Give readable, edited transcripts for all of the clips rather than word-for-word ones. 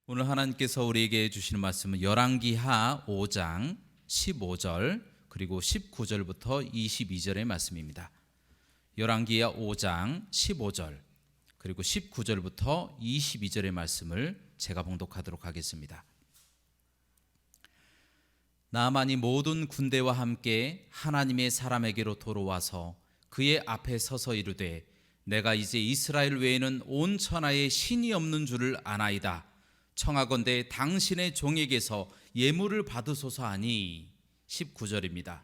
오늘 하나님께서 우리에게 주시는 말씀은 열왕기하 5장 15절 그리고 19절부터 22절의 말씀입니다. 열왕기하 5장 15절 그리고 19절부터 22절의 말씀을 제가 봉독하도록 하겠습니다. 나아만이 모든 군대와 함께 하나님의 사람에게로 돌아와서 그의 앞에 서서 이르되 내가 이제 이스라엘 외에는 온 천하에 신이 없는 줄을 아나이다. 청하건대 당신의 종에게서 예물을 받으소서 하니 19절입니다.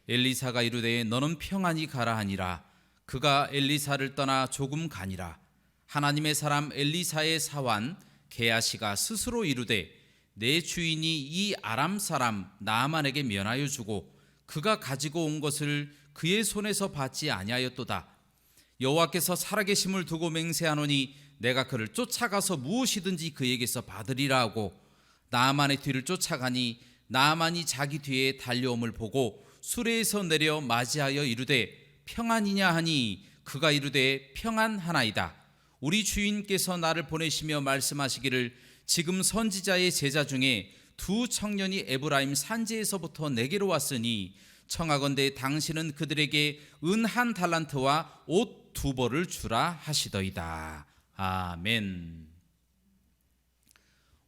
엘리사가 이르되 너는 평안히 가라 하니라. 그가 엘리사를 떠나 조금 가니라. 하나님의 사람 엘리사의 사환 게하시가 스스로 이르되 내 주인이 이 아람 사람 나아만에게 면하여 주고 그가 가지고 온 것을 그의 손에서 받지 아니하였도다. 여호와께서 살아계심을 두고 맹세하노니 내가 그를 쫓아가서 무엇이든지 그에게서 받으리라 하고 나아만의 뒤를 쫓아가니 나아만이 자기 뒤에 달려옴을 보고 수레에서 내려 맞이하여 이르되 평안이냐 하니 그가 이르되 평안하나이다. 우리 주인께서 나를 보내시며 말씀하시기를 지금 선지자의 제자 중에 두 청년이 에브라임 산지에서부터 내게로 왔으니 청하건대 당신은 그들에게 은 1달란트와 옷 2벌을 주라 하시더이다. 아멘.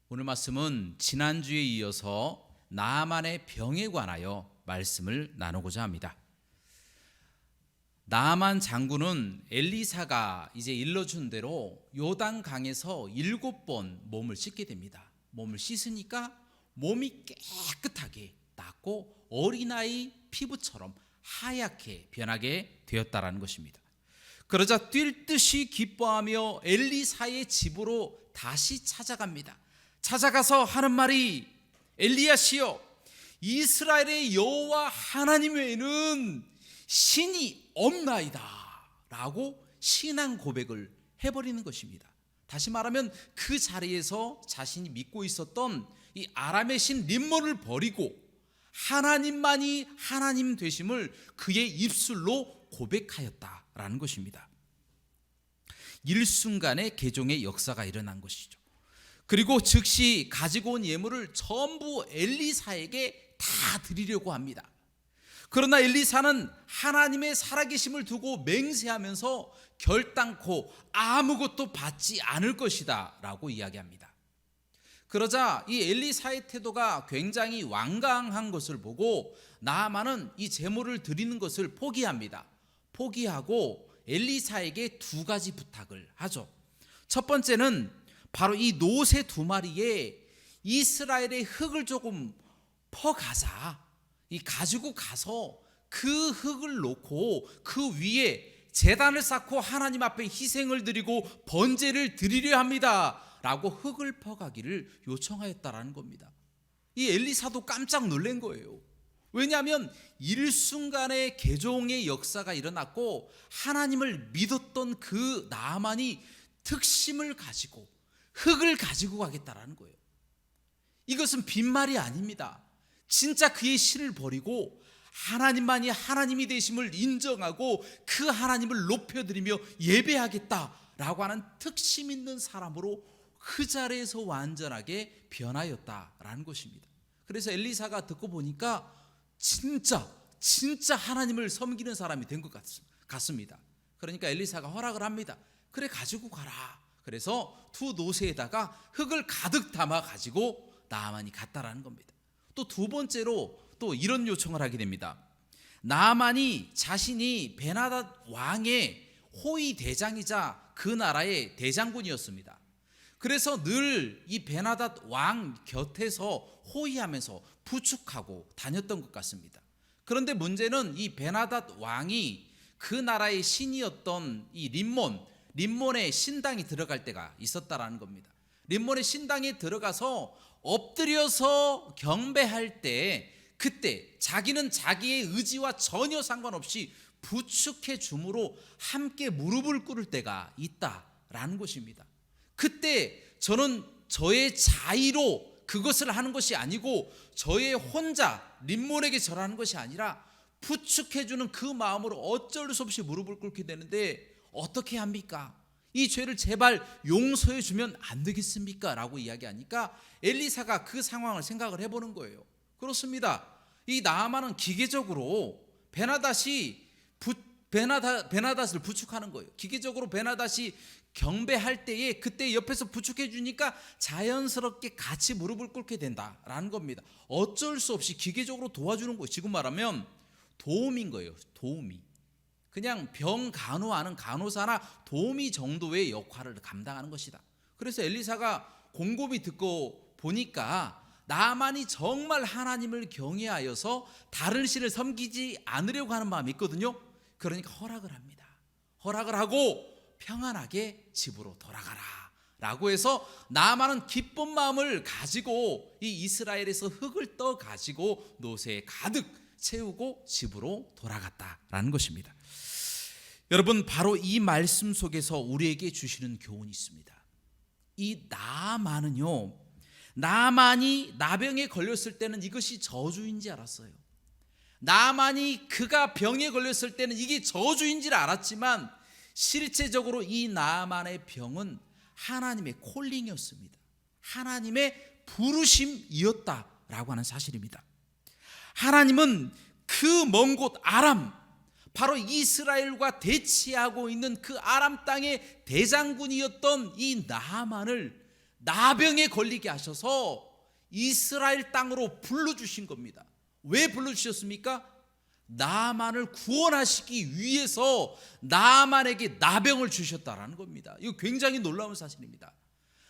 오늘 말씀은 지난주에 이어서 나아만의 병에 관하여 말씀을 나누고자 합니다. 나아만 장군은 엘리사가 이제 일러준 대로 요단강에서 7번 몸을 씻게 됩니다. 몸을 씻으니까 몸이 깨끗하게 낫고 어린아이 피부처럼 하얗게 변하게 되었다라는 것입니다. 그러자 뛸 듯이 기뻐하며 엘리사의 집으로 다시 찾아갑니다. 찾아가서 하는 말이 엘리야시여 이스라엘의 여호와 하나님 외에는 신이 없나이다 라고 신앙 고백을 해버리는 것입니다. 다시 말하면 그 자리에서 자신이 믿고 있었던 이 아람의 신 림몬을 버리고 하나님만이 하나님 되심을 그의 입술로 고백하였다라는 것입니다. 일순간에 개종의 역사가 일어난 것이죠. 그리고 즉시 가지고 온 예물을 전부 엘리사에게 다 드리려고 합니다. 그러나 엘리사는 하나님의 살아계심을 두고 맹세하면서 결단코 아무것도 받지 않을 것이다 라고 이야기합니다. 그러자 이 엘리사의 태도가 굉장히 완강한 것을 보고 나아만은 이 제물을 드리는 것을 포기합니다. 포기하고 엘리사에게 2가지 부탁을 하죠. 첫 번째는 바로 이 노새 2마리에 이스라엘의 흙을 조금 퍼가자. 이 가지고 가서 그 흙을 놓고 그 위에 제단을 쌓고 하나님 앞에 희생을 드리고 번제를 드리려 합니다 라고 흙을 퍼가기를 요청하였다라는 겁니다. 이 엘리사도 깜짝 놀란 거예요. 왜냐하면 일순간에 개종의 역사가 일어났고 하나님을 믿었던 그 나아만이 특심을 가지고 흙을 가지고 가겠다라는 거예요. 이것은 빈말이 아닙니다. 진짜 그의 신을 버리고 하나님만이 하나님이 되심을 인정하고 그 하나님을 높여드리며 예배하겠다라고 하는 특심 있는 사람으로 그 자리에서 완전하게 변하였다라는 것입니다. 그래서 엘리사가 듣고 보니까 진짜 하나님을 섬기는 사람이 된 것 같습니다. 그러니까 엘리사가 허락을 합니다. 그래 가지고 가라. 그래서 2 노새에다가 흙을 가득 담아 가지고 나아만이 갔다라는 겁니다. 또 2번째로 또 이런 요청을 하게 됩니다. 나아만이 자신이 베나닷 왕의 호위 대장이자 그 나라의 대장군이었습니다. 그래서 늘 이 베나닷 왕 곁에서 호위하면서 부축하고 다녔던 것 같습니다. 그런데 문제는 이 베나닷 왕이 그 나라의 신이었던 이 림몬의 신당이 들어갈 때가 있었다라는 겁니다. 림몬의 신당에 들어가서 엎드려서 경배할 때 그때 자기는 자기의 의지와 전혀 상관없이 부축해 줌으로 함께 무릎을 꿇을 때가 있다라는 것입니다. 그때 저는 저의 자의로 그것을 하는 것이 아니고 저의 혼자 림몬에게 절하는 것이 아니라 부축해주는 그 마음으로 어쩔 수 없이 무릎을 꿇게 되는데 어떻게 합니까? 이 죄를 제발 용서해 주면 안 되겠습니까? 라고 이야기하니까 엘리사가 그 상황을 생각을 해보는 거예요. 그렇습니다. 이 나아만은 기계적으로 베나닷을 부축하는 거예요. 기계적으로 베나닷이 경배할 때에 그때 옆에서 부축해 주니까 자연스럽게 같이 무릎을 꿇게 된다라는 겁니다. 어쩔 수 없이 기계적으로 도와주는 거예요. 지금 말하면 도움인 거예요. 도우미. 그냥 병 간호하는 간호사나 도우미 정도의 역할을 감당하는 것이다. 그래서 엘리사가 곰곰이 듣고 보니까 나만이 정말 하나님을 경외하여서 다른 신을 섬기지 않으려고 하는 마음이 있거든요. 그러니까 허락을 합니다. 허락을 하고 평안하게 집으로 돌아가라 라고 해서 나아만은 기쁜 마음을 가지고 이 이스라엘에서 흙을 떠 가지고 노새에 가득 채우고 집으로 돌아갔다라는 것입니다. 여러분, 바로 이 말씀 속에서 우리에게 주시는 교훈이 있습니다. 이 나아만은요, 나아만이 나병에 걸렸을 때는 이것이 저주인지 알았어요. 나아만이 그가 병에 걸렸을 때는 이게 저주인지를 알았지만 실제적으로 이 나아만의 병은 하나님의 콜링이었습니다. 하나님의 부르심이었다라고 하는 사실입니다. 하나님은 그 먼 곳 아람, 바로 이스라엘과 대치하고 있는 그 아람 땅의 대장군이었던 이 나아만을 나병에 걸리게 하셔서 이스라엘 땅으로 불러주신 겁니다. 왜 불러주셨습니까? 나아만을 구원하시기 위해서 나아만에게 나병을 주셨다라는 겁니다. 이거 굉장히 놀라운 사실입니다.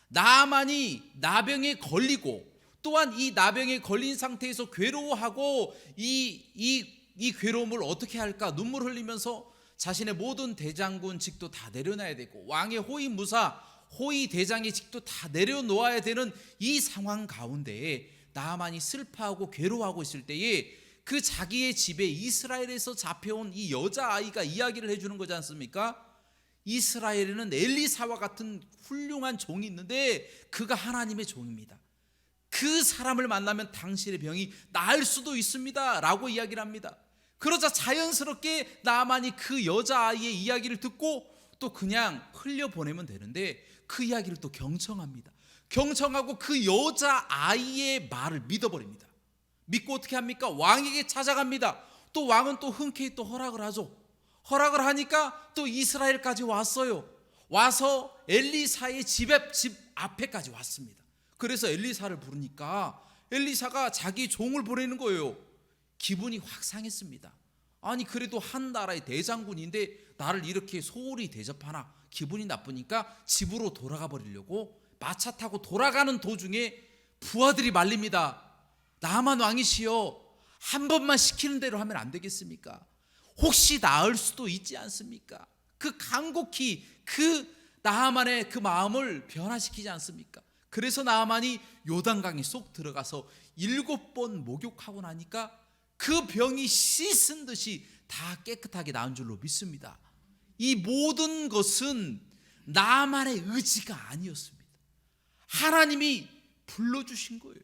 나아만이 나병에 걸리고 또한 이 나병에 걸린 상태에서 괴로워하고 이 괴로움을 어떻게 할까 눈물 흘리면서 자신의 모든 대장군 직도 다 내려놔야 되고 왕의 호위 무사 호위 대장의 직도 다 내려놓아야 되는 이 상황 가운데에 나아만이 슬퍼하고 괴로워하고 있을 때에 그 자기의 집에 이스라엘에서 잡혀온 이 여자아이가 이야기를 해주는 거지 않습니까? 이스라엘에는 엘리사와 같은 훌륭한 종이 있는데 그가 하나님의 종입니다. 그 사람을 만나면 당신의 병이 나을 수도 있습니다 라고 이야기를 합니다. 그러자 자연스럽게 나아만이 그 여자아이의 이야기를 듣고 또 그냥 흘려보내면 되는데 그 이야기를 또 경청합니다. 경청하고 그 여자아이의 말을 믿어버립니다. 믿고 어떻게 합니까? 왕에게 찾아갑니다. 또 왕은 또 흔쾌히 또 허락을 하죠. 허락을 하니까 또 이스라엘까지 왔어요. 와서 엘리사의 집 앞에까지 왔습니다. 그래서 엘리사를 부르니까 엘리사가 자기 종을 보내는 거예요. 기분이 확 상했습니다. 아니 그래도 한 나라의 대장군인데 나를 이렇게 소홀히 대접하나 기분이 나쁘니까 집으로 돌아가 버리려고 마차 타고 돌아가는 도중에 부하들이 말립니다. 나아만 왕이시여, 한 번만 시키는 대로 하면 안 되겠습니까? 혹시 나을 수도 있지 않습니까? 그 간곡히 그 나아만의 그 마음을 변화시키지 않습니까? 그래서 나아만이 요단강에 쏙 들어가서 7번 목욕하고 나니까 그 병이 씻은 듯이 다 깨끗하게 나은 줄로 믿습니다. 이 모든 것은 나아만의 의지가 아니었습니다. 하나님이 불러주신 거예요.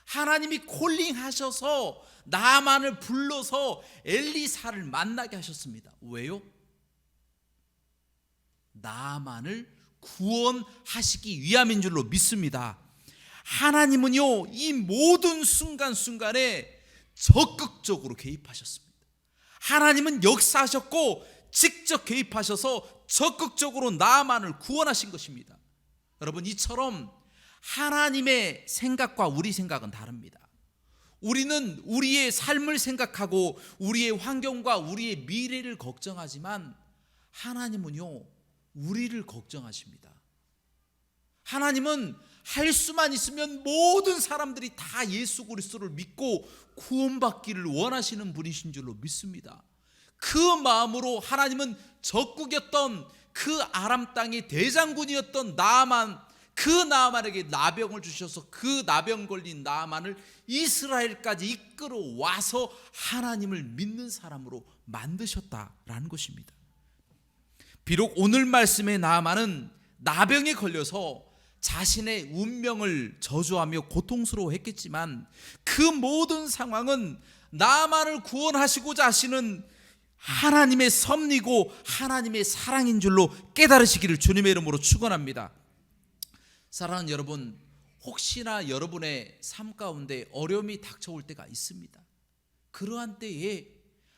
하나님이 콜링하셔서 나아만을 불러서 엘리사를 만나게 하셨습니다. 왜요? 나아만을 구원하시기 위함인 줄로 믿습니다. 하나님은요, 이 모든 순간순간에 적극적으로 개입하셨습니다. 하나님은 역사하셨고 직접 개입하셔서 적극적으로 나아만을 구원하신 것입니다. 여러분, 이처럼 하나님의 생각과 우리 생각은 다릅니다. 우리는 우리의 삶을 생각하고 우리의 환경과 우리의 미래를 걱정하지만 하나님은요, 우리를 걱정하십니다. 하나님은 할 수만 있으면 모든 사람들이 다 예수 그리스도를 믿고 구원받기를 원하시는 분이신 줄로 믿습니다. 그 마음으로 하나님은 적국이었던 그 아람 땅의 대장군이었던 나아만, 그 나아만에게 나병을 주셔서 그 나병 걸린 나아만을 이스라엘까지 이끌어 와서 하나님을 믿는 사람으로 만드셨다라는 것입니다. 비록 오늘 말씀의 나아만은 나병에 걸려서 자신의 운명을 저주하며 고통스러워했겠지만 그 모든 상황은 나만을 구원하시고자 하시는 하나님의 섭리고 하나님의 사랑인 줄로 깨달으시기를 주님의 이름으로 축원합니다. 사랑하는 여러분, 혹시나 여러분의 삶 가운데 어려움이 닥쳐올 때가 있습니다. 그러한 때에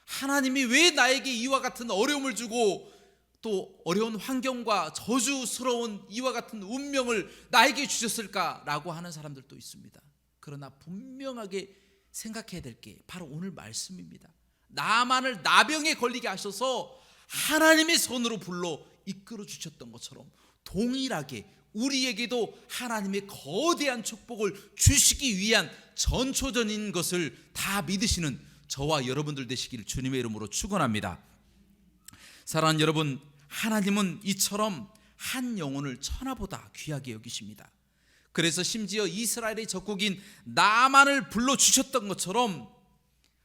하나님이 왜 나에게 이와 같은 어려움을 주고 또 어려운 환경과 저주스러운 이와 같은 운명을 나에게 주셨을까라고 하는 사람들도 있습니다. 그러나 분명하게 생각해야 될 게 바로 오늘 말씀입니다. 나만을 나병에 걸리게 하셔서 하나님의 손으로 불러 이끌어 주셨던 것처럼 동일하게 우리에게도 하나님의 거대한 축복을 주시기 위한 전초전인 것을 다 믿으시는 저와 여러분들 되시기를 주님의 이름으로 축원합니다. 사랑하는 여러분, 하나님은 이처럼 한 영혼을 천하보다 귀하게 여기십니다. 그래서 심지어 이스라엘의 적국인 나만을 불러주셨던 것처럼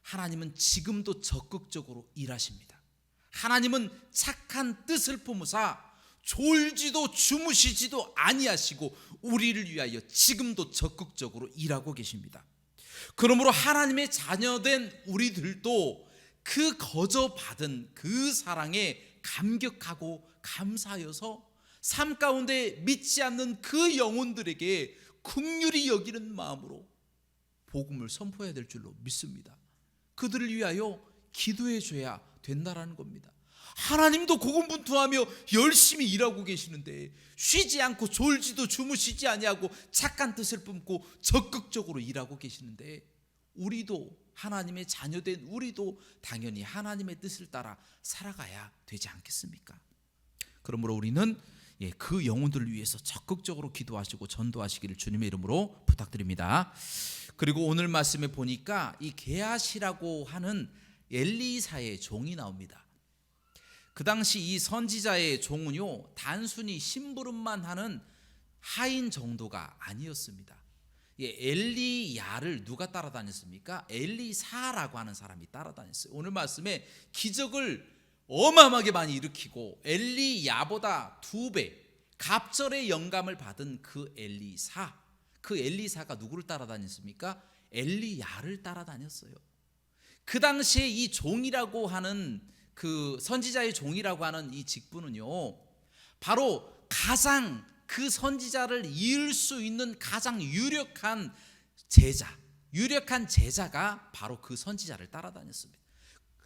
하나님은 지금도 적극적으로 일하십니다. 하나님은 착한 뜻을 품으사 졸지도 주무시지도 아니하시고 우리를 위하여 지금도 적극적으로 일하고 계십니다. 그러므로 하나님의 자녀된 우리들도 그 거저받은 그 사랑에 감격하고 감사하여서 삶 가운데 믿지 않는 그 영혼들에게 긍휼히 여기는 마음으로 복음을 선포해야 될 줄로 믿습니다. 그들을 위하여 기도해 줘야 된다라는 겁니다. 하나님도 고군분투하며 열심히 일하고 계시는데 쉬지 않고 졸지도 주무시지 아니하고 착한 뜻을 품고 적극적으로 일하고 계시는데 우리도 하나님의 자녀된 우리도 당연히 하나님의 뜻을 따라 살아가야 되지 않겠습니까? 그러므로 우리는 그 영혼들을 위해서 적극적으로 기도하시고 전도하시기를 주님의 이름으로 부탁드립니다. 그리고 오늘 말씀에 보니까 이 게하시라고 하는 엘리사의 종이 나옵니다. 그 당시 이 선지자의 종은요, 단순히 심부름만 하는 하인 정도가 아니었습니다. 엘리야를 누가 따라다녔습니까? 엘리사라고 하는 사람이 따라다녔어요. 오늘 말씀에 기적을 어마어마하게 많이 일으키고 엘리야보다 2배 갑절의 영감을 받은 그 엘리사가 누구를 따라다녔습니까? 엘리야를 따라다녔어요. 그 당시에 이 종이라고 하는 그 선지자의 종이라고 하는 이 직분은요, 바로 가장 그 선지자를 이을 수 있는 가장 유력한 제자가 바로 그 선지자를 따라다녔습니다.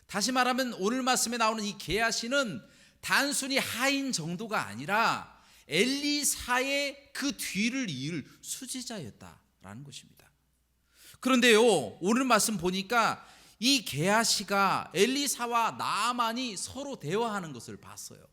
다시 말하면 오늘 말씀에 나오는 이 게하시는 단순히 하인 정도가 아니라 엘리사의 그 뒤를 이을 수지자였다라는 것입니다. 그런데요, 오늘 말씀 보니까 이 게하시가 엘리사와 나아만이 서로 대화하는 것을 봤어요.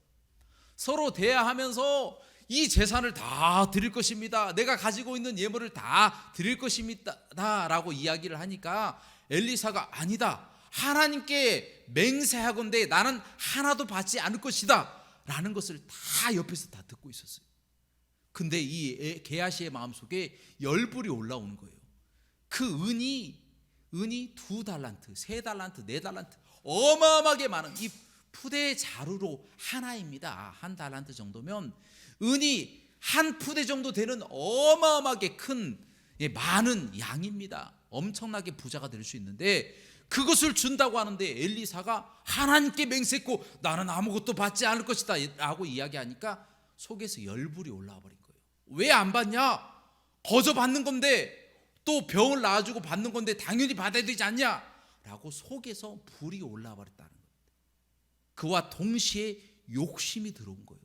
서로 대화하면서 이 재산을 다 드릴 것입니다. 내가 가지고 있는 예물을 다 드릴 것입니다 라고 이야기를 하니까 엘리사가 아니다, 하나님께 맹세하건대 나는 하나도 받지 않을 것이다 라는 것을 다 옆에서 다 듣고 있었어요. 근데 이 게하시의 마음속에 열불이 올라오는 거예요. 그 은이 2달란트, 3달란트, 4달란트 어마어마하게 많은 이 푸대 자루로 하나입니다. 1달란트 정도면 은이 한 푸대 정도 되는 어마어마하게 큰 많은 양입니다. 엄청나게 부자가 될 수 있는데 그것을 준다고 하는데 엘리사가 하나님께 맹세했고 나는 아무것도 받지 않을 것이다 라고 이야기하니까 속에서 열불이 올라와 버린 거예요. 왜 안 받냐? 거저 받는 건데, 또 병을 낳아주고 받는 건데 당연히 받아야 되지 않냐? 라고 속에서 불이 올라와 버렸다는 겁니다. 그와 동시에 욕심이 들어온 거예요.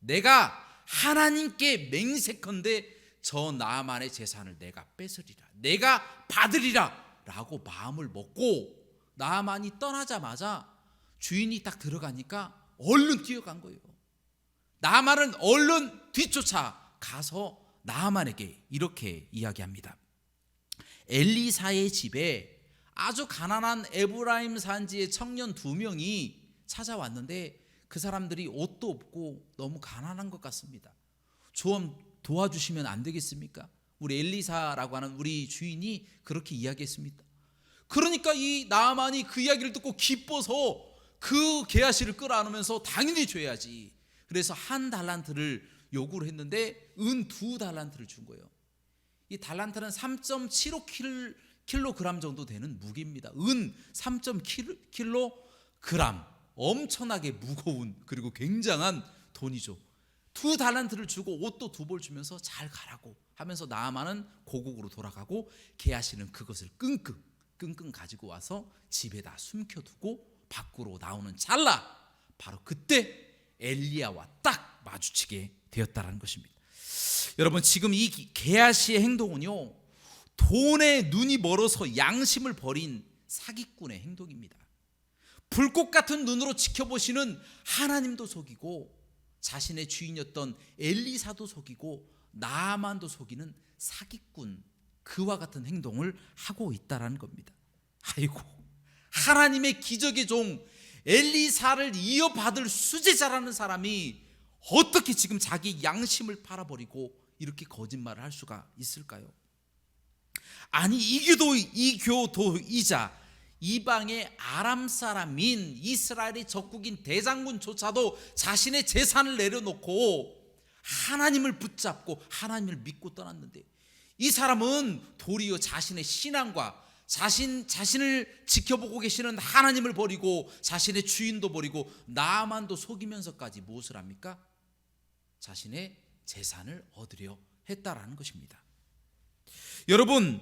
내가 하나님께 맹세컨대 저 나만의 재산을 내가 뺏으리라, 내가 받으리라 라고 마음을 먹고 나만이 떠나자마자 주인이 딱 들어가니까 얼른 뛰어간 거예요. 나만은 얼른 뒤쫓아 가서 나만에게 이렇게 이야기합니다. 엘리사의 집에 아주 가난한 에브라임 산지의 청년 2명이 찾아왔는데 그 사람들이 옷도 없고 너무 가난한 것 같습니다. 좀 도와주시면 안 되겠습니까? 우리 엘리사라고 하는 우리 주인이 그렇게 이야기했습니다. 그러니까 이 나아만이 그 이야기를 듣고 기뻐서 그 게하시를 끌어안으면서 당연히 줘야지. 그래서 1달란트를 요구를 했는데 은 2달란트를 준 거예요. 이 달란트는 킬로그램 정도 되는 무게입니다. 은 3.킬로그램, 엄청나게 무거운 그리고 굉장한 돈이죠. 2달란트를 주고 옷도 2벌 주면서 잘 가라고 하면서 나아만은 고국으로 돌아가고 게하시는 그것을 끙끙 가지고 와서 집에다 숨겨두고 밖으로 나오는 찰나, 바로 그때 엘리야와 딱 마주치게 되었다는 것입니다. 여러분, 지금 이 게하시의 행동은요, 돈에 눈이 멀어서 양심을 버린 사기꾼의 행동입니다. 불꽃 같은 눈으로 지켜보시는 하나님도 속이고 자신의 주인이었던 엘리사도 속이고 나아만도 속이는 사기꾼, 그와 같은 행동을 하고 있다는 겁니다. 아이고, 하나님의 기적의 종 엘리사를 이어받을 수제자라는 사람이 어떻게 지금 자기 양심을 팔아버리고 이렇게 거짓말을 할 수가 있을까요? 아니, 이교도이자 이방의 아람 사람인 이스라엘의 적국인 대장군조차도 자신의 재산을 내려놓고 하나님을 붙잡고 하나님을 믿고 떠났는데, 이 사람은 도리어 자신의 신앙과 자신을 지켜보고 계시는 하나님을 버리고 자신의 주인도 버리고 나아만도 속이면서까지 무엇을 합니까? 자신의 재산을 얻으려 했다라는 것입니다. 여러분,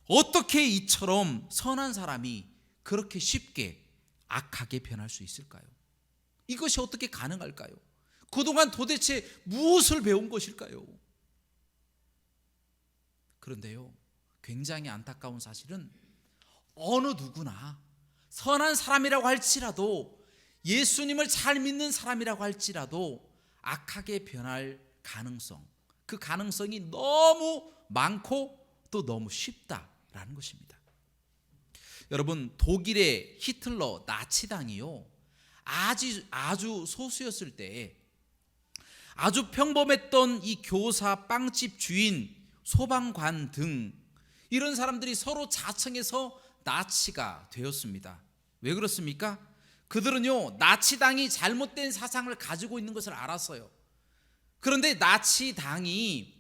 어떻게 이처럼 선한 사람이 그렇게 쉽게 악하게 변할 수 있을까요? 이것이 어떻게 가능할까요? 그동안 도대체 무엇을 배운 것일까요? 그런데요, 굉장히 안타까운 사실은 어느 누구나 선한 사람이라고 할지라도, 예수님을 잘 믿는 사람이라고 할지라도 악하게 변할 가능성, 그 가능성이 너무 많고 또 너무 쉽다라는 것입니다. 여러분, 독일의 히틀러 나치당이요, 아주 소수였을 때 아주 평범했던 이 교사, 빵집 주인, 소방관 등 이런 사람들이 서로 자청해서 나치가 되었습니다. 왜 그렇습니까? 그들은요, 나치당이 잘못된 사상을 가지고 있는 것을 알았어요. 그런데 나치당이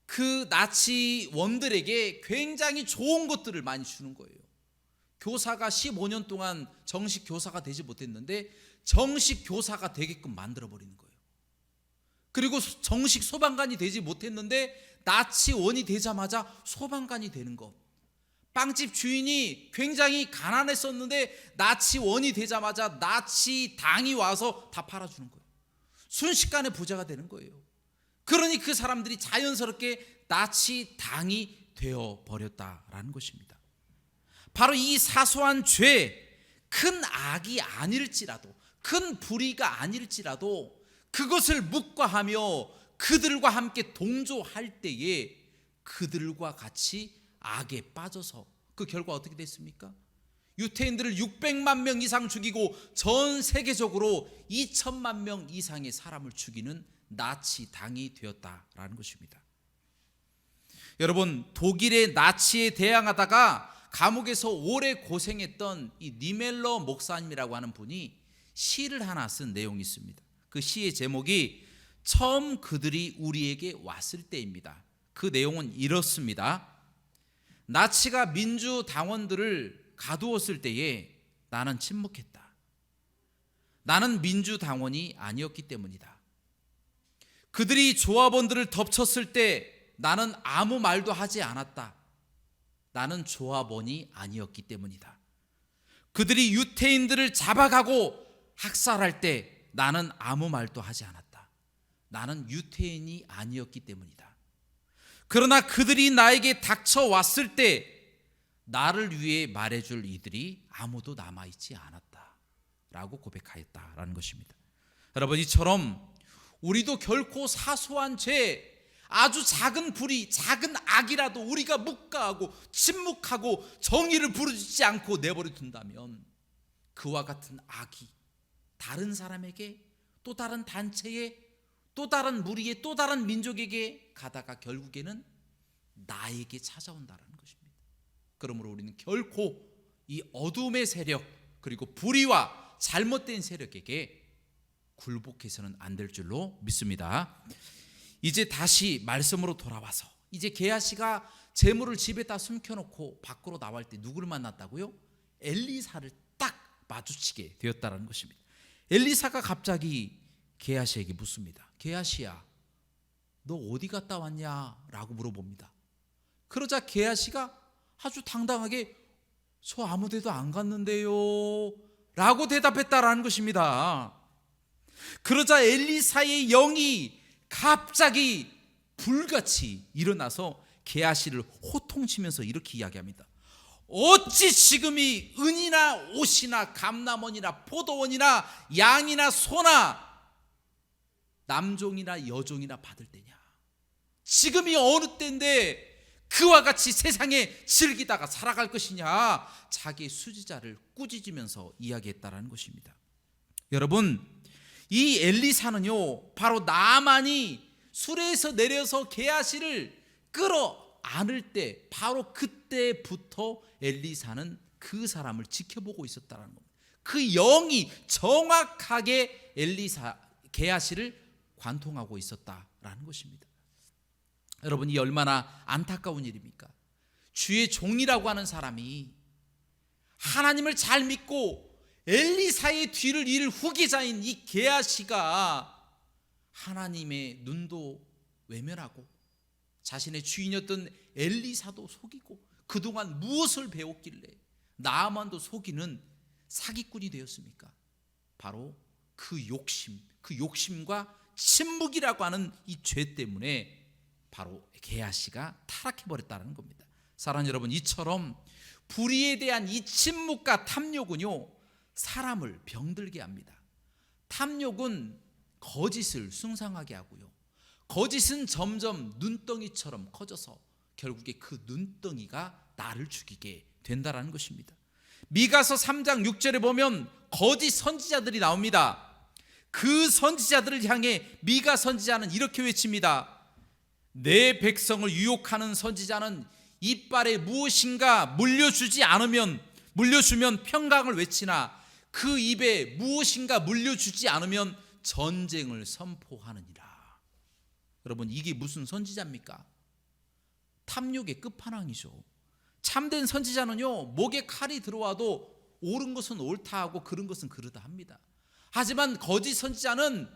그 나치원들에게 굉장히 좋은 것들을 많이 주는 거예요. 교사가 15년 동안 정식 교사가 되지 못했는데 정식 교사가 되게끔 만들어버리는 거예요. 그리고 정식 소방관이 되지 못했는데 나치원이 되자마자 소방관이 되는 것. 빵집 주인이 굉장히 가난했었는데 나치원이 되자마자 나치당이 와서 다 팔아주는 거예요. 순식간에 부자가 되는 거예요. 그러니 그 사람들이 자연스럽게 나치당이 되어버렸다라는 것입니다. 바로 이 사소한 죄, 큰 악이 아닐지라도, 큰 불의가 아닐지라도 그것을 묵과하며 그들과 함께 동조할 때에 그들과 같이 악에 빠져서 그 결과 어떻게 됐습니까? 유태인들을 600만 명 이상 죽이고 전 세계적으로 2천만 명 이상의 사람을 죽이는 나치당이 되었다라는 것입니다. 여러분, 독일의 나치에 대항하다가 감옥에서 오래 고생했던 이 니멜러 목사님이라고 하는 분이 시를 하나 쓴 내용이 있습니다. 그 시의 제목이 처음 그들이 우리에게 왔을 때입니다. 그 내용은 이렇습니다. 나치가 민주당원들을 가두었을 때에 나는 침묵했다. 나는 민주당원이 아니었기 때문이다. 그들이 조합원들을 덮쳤을 때 나는 아무 말도 하지 않았다. 나는 조합원이 아니었기 때문이다. 그들이 유태인들을 잡아가고 학살할 때 나는 아무 말도 하지 않았다. 나는 유태인이 아니었기 때문이다. 그러나 그들이 나에게 닥쳐왔을 때 나를 위해 말해줄 이들이 아무도 남아있지 않았다 라고 고백하였다라는 것입니다. 여러분, 이처럼 우리도 결코 사소한 죄, 아주 작은 불의, 작은 악이라도 우리가 묵과하고 침묵하고 정의를 부르지 않고 내버려 둔다면 그와 같은 악이 다른 사람에게, 또 다른 단체에, 또 다른 무리에, 또 다른 민족에게 가다가 결국에는 나에게 찾아온다는 것입니다. 그러므로 우리는 결코 이 어둠의 세력, 그리고 불의와 잘못된 세력에게 굴복해서는 안 될 줄로 믿습니다. 이제 다시 말씀으로 돌아와서 이제 게하시가 재물을 집에다 숨겨놓고 밖으로 나올 때 누구를 만났다고요? 엘리사를 딱 마주치게 되었다는 것입니다. 엘리사가 갑자기 게하시에게 묻습니다. 게하시야, 너 어디 갔다 왔냐? 라고 물어봅니다. 그러자 게하시가 아주 당당하게 저 아무 데도 안 갔는데요 라고 대답했다라는 것입니다. 그러자 엘리사의 영이 갑자기 불같이 일어나서 게하시를 호통치면서 이렇게 이야기합니다. 어찌 지금 이 은이나 옷이나 감남원이나 포도원이나 양이나 소나 남종이나 여종이나 받을 때냐? 지금이 어느 때인데 그와 같이 세상에 즐기다가 살아갈 것이냐? 자기의 수지자를 꾸짖으면서 이야기했다라는 것입니다. 여러분, 이 엘리사는요, 바로 나만이 수레에서 내려서 게하시를 끌어안을 때 바로 그때부터 엘리사는 그 사람을 지켜보고 있었다는 겁니다. 그 영이 정확하게 게하시를 관통하고 있었다라는 것입니다. 여러분, 이 얼마나 안타까운 일입니까? 주의 종이라고 하는 사람이 하나님을 잘 믿고 엘리사의 뒤를 이을 후계자인 이 게하시가 하나님의 눈도 외면하고 자신의 주인이었던 엘리사도 속이고 그동안 무엇을 배웠길래 나아만도 속이는 사기꾼이 되었습니까? 바로 그 욕심과 침묵이라고 하는 이 죄 때문에 바로 게하시가 타락해버렸다는 겁니다. 사랑하는 여러분, 이처럼 불의에 대한 이 침묵과 탐욕은요, 사람을 병들게 합니다. 탐욕은 거짓을 숭상하게 하고요, 거짓은 점점 눈덩이처럼 커져서 결국에 그 눈덩이가 나를 죽이게 된다는 것입니다. 미가서 3장 6절에 보면 거짓 선지자들이 나옵니다. 그 선지자들을 향해 미가 선지자는 이렇게 외칩니다. 내 백성을 유혹하는 선지자는 이빨에 무엇인가 물려주면 평강을 외치나 그 입에 무엇인가 물려주지 않으면 전쟁을 선포하느니라. 여러분, 이게 무슨 선지자입니까? 탐욕의 끝판왕이죠. 참된 선지자는요, 목에 칼이 들어와도 옳은 것은 옳다 하고 그른 것은 그르다 합니다. 하지만 거짓 선지자는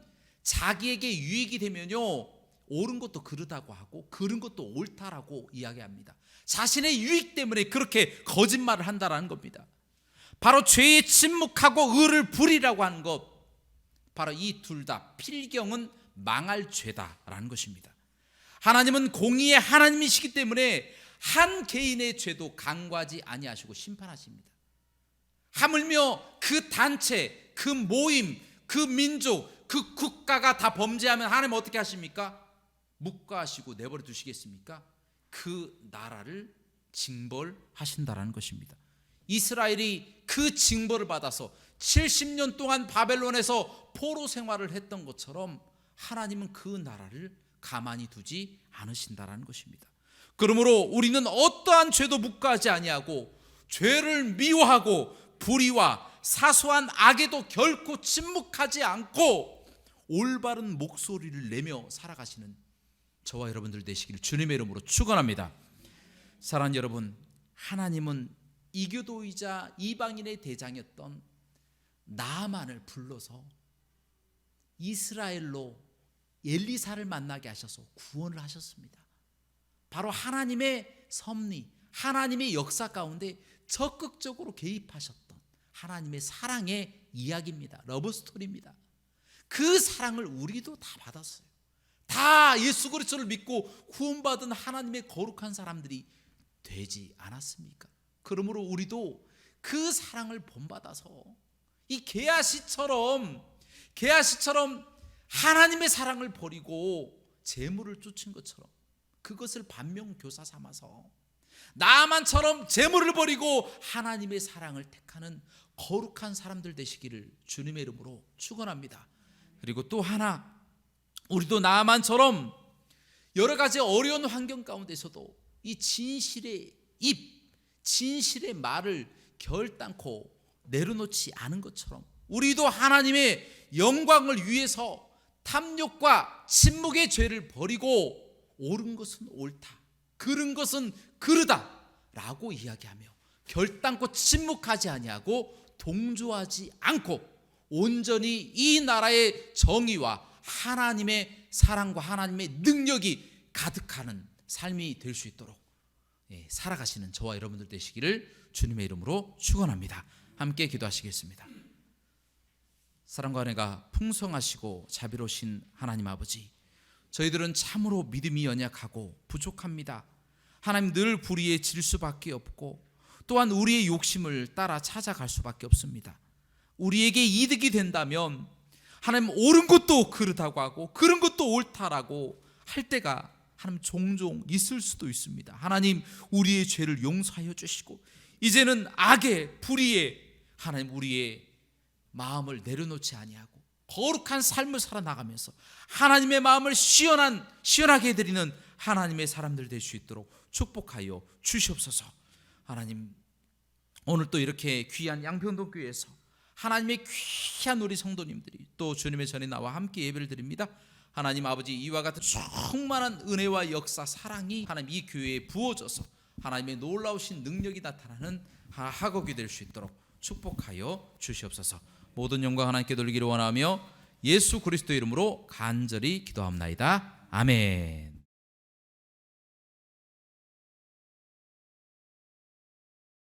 자기에게 유익이 되면요, 옳은 것도 그르다고 하고 그른 것도 옳다라고 이야기합니다. 자신의 유익 때문에 그렇게 거짓말을 한다라는 겁니다. 바로 죄에 침묵하고 의를 부리라고 하는 것, 바로 이 둘 다 필경은 망할 죄다라는 것입니다. 하나님은 공의의 하나님이시기 때문에 한 개인의 죄도 간과하지 아니하시고 심판하십니다. 하물며 그 단체, 그 모임, 그 민족, 그 국가가 다 범죄하면 하나님 어떻게 하십니까? 묵과하시고 내버려 두시겠습니까? 그 나라를 징벌하신다라는 것입니다. 이스라엘이 그 징벌을 받아서 70년 동안 바벨론에서 포로 생활을 했던 것처럼 하나님은 그 나라를 가만히 두지 않으신다라는 것입니다. 그러므로 우리는 어떠한 죄도 묵과하지 아니하고 죄를 미워하고 불의와 사소한 악에도 결코 침묵하지 않고 올바른 목소리를 내며 살아가시는 저와 여러분들 되시기를 주님의 이름으로 축원합니다. 사랑하는 여러분, 하나님은 이교도이자 이방인의 대장이었던 나아만을 불러서 이스라엘로 엘리사를 만나게 하셔서 구원을 하셨습니다. 바로 하나님의 섭리, 하나님의 역사 가운데 적극적으로 개입하셨던 하나님의 사랑의 이야기입니다. 러브스토리입니다. 그 사랑을 우리도 다 받았어요. 다 예수 그리스도를 믿고 구원받은 하나님의 거룩한 사람들이 되지 않았습니까? 그러므로 우리도 그 사랑을 본받아서 이 게하시처럼 하나님의 사랑을 버리고 재물을 쫓은 것처럼 그것을 반면교사 삼아서 나아만처럼 재물을 버리고 하나님의 사랑을 택하는 거룩한 사람들 되시기를 주님의 이름으로 축원합니다. 그리고 또 하나, 우리도 나아만처럼 여러 가지 어려운 환경 가운데서도 이 진실의 입, 진실의 말을 결단코 내려놓지 않은 것처럼 우리도 하나님의 영광을 위해서 탐욕과 침묵의 죄를 버리고 옳은 것은 옳다, 그런 것은 그르다라고 이야기하며 결단코 침묵하지 아니하고 동조하지 않고 온전히 이 나라의 정의와 하나님의 사랑과 하나님의 능력이 가득하는 삶이 될 수 있도록 살아가시는 저와 여러분들 되시기를 주님의 이름으로 축원합니다. 함께 기도하시겠습니다. 사랑과 은혜가 풍성하시고 자비로우신 하나님 아버지, 저희들은 참으로 믿음이 연약하고 부족합니다. 하나님, 늘 불의에 질 수밖에 없고 또한 우리의 욕심을 따라 찾아갈 수밖에 없습니다. 우리에게 이득이 된다면 하나님, 옳은 것도 그르다고 하고 그런 것도 옳다라고 할 때가 하나님 종종 있을 수도 있습니다. 하나님, 우리의 죄를 용서하여 주시고 이제는 악의 불의에 하나님 우리의 마음을 내려놓지 아니하고 거룩한 삶을 살아나가면서 하나님의 마음을 시원하게 해드리는 하나님의 사람들 될 수 있도록 축복하여 주시옵소서. 하나님, 오늘 또 이렇게 귀한 양평동교회에서 하나님의 귀한 우리 성도님들이 또 주님의 전에 나와 함께 예배를 드립니다. 하나님 아버지, 이와 같은 충만한 은혜와 역사, 사랑이 하나님 이 교회에 부어져서 하나님의 놀라우신 능력이 나타나는 하객이 될 수 있도록 축복하여 주시옵소서. 모든 영광 하나님께 돌리기를 원하며 예수 그리스도 이름으로 간절히 기도합나이다. 아멘.